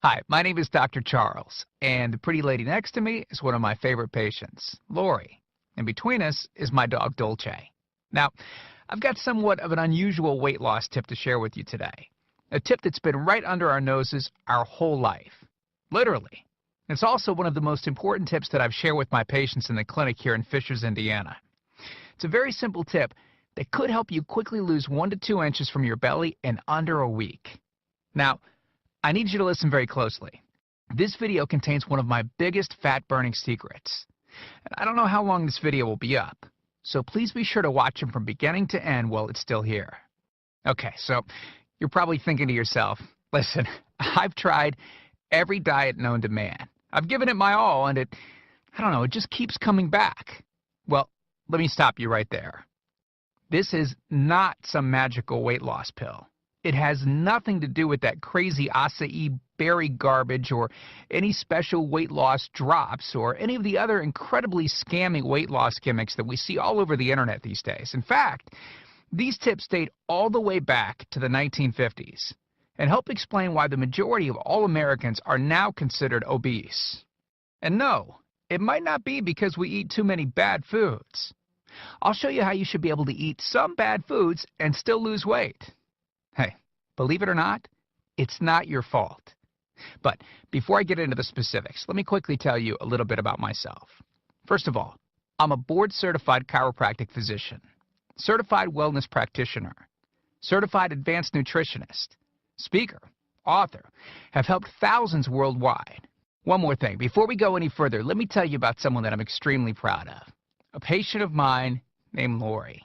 Hi, my name is Dr. Charles, and the pretty lady next to me is one of my favorite patients, Lori. And between us is my dog, Dolce. Now, I've got somewhat of an unusual weight loss tip to share with you today. A tip that's been right under our noses our whole life. Literally. It's also one of the most important tips that I've shared with my patients in the clinic here in Fishers, Indiana. It's a very simple tip that could help you quickly lose 1 to 2 inches from your belly in under a week. Now, I need you to listen very closely. This video contains one of my biggest fat-burning secrets. And I don't know how long this video will be up, so please be sure to watch it from beginning to end while it's still here. Okay, so you're probably thinking to yourself, listen, I've tried every diet known to man. I've given it my all, and it just keeps coming back. Well, let me stop you right there. This is not some magical weight loss pill. It has nothing to do with that crazy acai berry garbage or any special weight loss drops or any of the other incredibly scammy weight loss gimmicks that we see all over the internet these days. In fact, these tips date all the way back to the 1950s and help explain why the majority of all Americans are now considered obese. And no, it might not be because we eat too many bad foods. I'll show you how you should be able to eat some bad foods and still lose weight. Hey, believe it or not, it's not your fault. But before I get into the specifics, let me quickly tell you a little bit about myself. First of all, I'm a board-certified chiropractic physician, certified wellness practitioner, certified advanced nutritionist, speaker, author, have helped thousands worldwide. One more thing, before we go any further, let me tell you about someone that I'm extremely proud of, a patient of mine named Lori.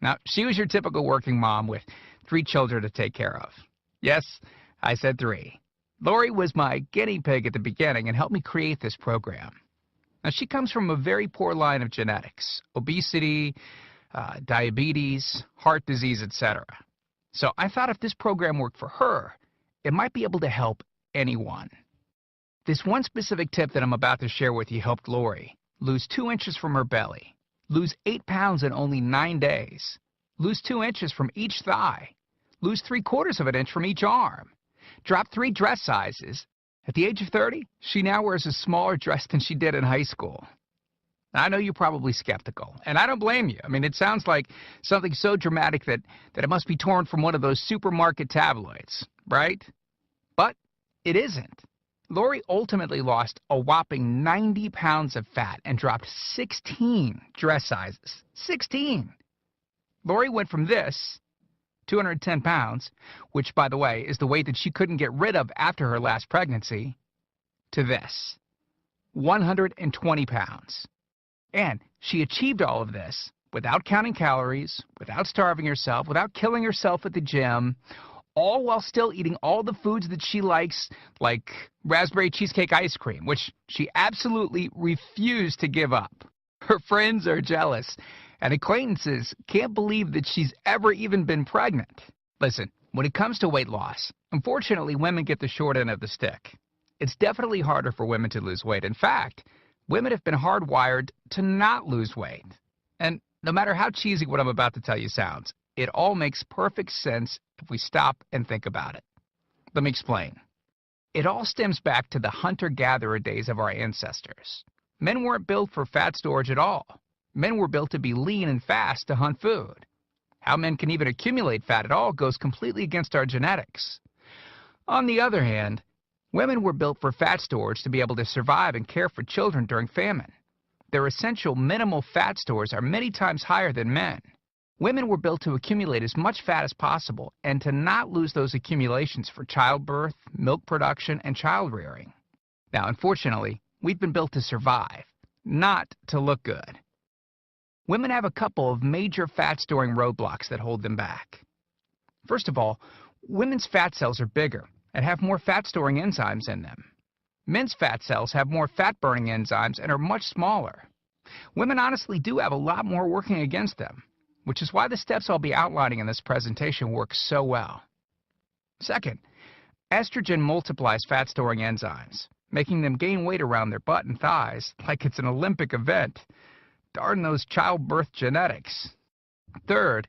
Now, she was your typical working mom with 3 children to take care of. Yes, I said 3. Lori was my guinea pig at the beginning and helped me create this program. Now, she comes from a very poor line of genetics, obesity, diabetes, heart disease, etc. So I thought if this program worked for her, it might be able to help anyone. This one specific tip that I'm about to share with you helped Lori lose 2 inches from her belly, lose 8 pounds in only 9 days, lose 2 inches from each thigh, lose 3/4 of an inch from each arm, drop 3 dress sizes. At the age of 30, she now wears a smaller dress than she did in high school. I know you're probably skeptical, and I don't blame you. I mean, it sounds like something so dramatic that it must be torn from one of those supermarket tabloids, right? But it isn't. Lori ultimately lost a whopping 90 pounds of fat and dropped 16 dress sizes. 16! Lori went from this, 210 pounds, which, by the way, is the weight that she couldn't get rid of after her last pregnancy, to this, 120 pounds. And she achieved all of this without counting calories, without starving herself, without killing herself at the gym, all while still eating all the foods that she likes, like raspberry cheesecake ice cream, which she absolutely refused to give up. Her friends are jealous, and acquaintances can't believe that she's ever even been pregnant. Listen, when it comes to weight loss, unfortunately, women get the short end of the stick. It's definitely harder for women to lose weight. In fact, women have been hardwired to not lose weight. And no matter how cheesy what I'm about to tell you sounds, it all makes perfect sense if we stop and think about it. Let me explain. It all stems back to the hunter-gatherer days of our ancestors. Men weren't built for fat storage at all. Men were built to be lean and fast to hunt food. How men can even accumulate fat at all goes completely against our genetics. On the other hand, women were built for fat storage to be able to survive and care for children during famine. Their essential minimal fat stores are many times higher than men. Women were built to accumulate as much fat as possible and to not lose those accumulations for childbirth, milk production, and child rearing. Now, unfortunately, we've been built to survive, not to look good. Women have a couple of major fat-storing roadblocks that hold them back. First of all, women's fat cells are bigger and have more fat-storing enzymes in them. Men's fat cells have more fat-burning enzymes and are much smaller. Women honestly do have a lot more working against them, which is why the steps I'll be outlining in this presentation work so well. Second, estrogen multiplies fat-storing enzymes, making them gain weight around their butt and thighs like it's an Olympic event. Darn those childbirth genetics. Third,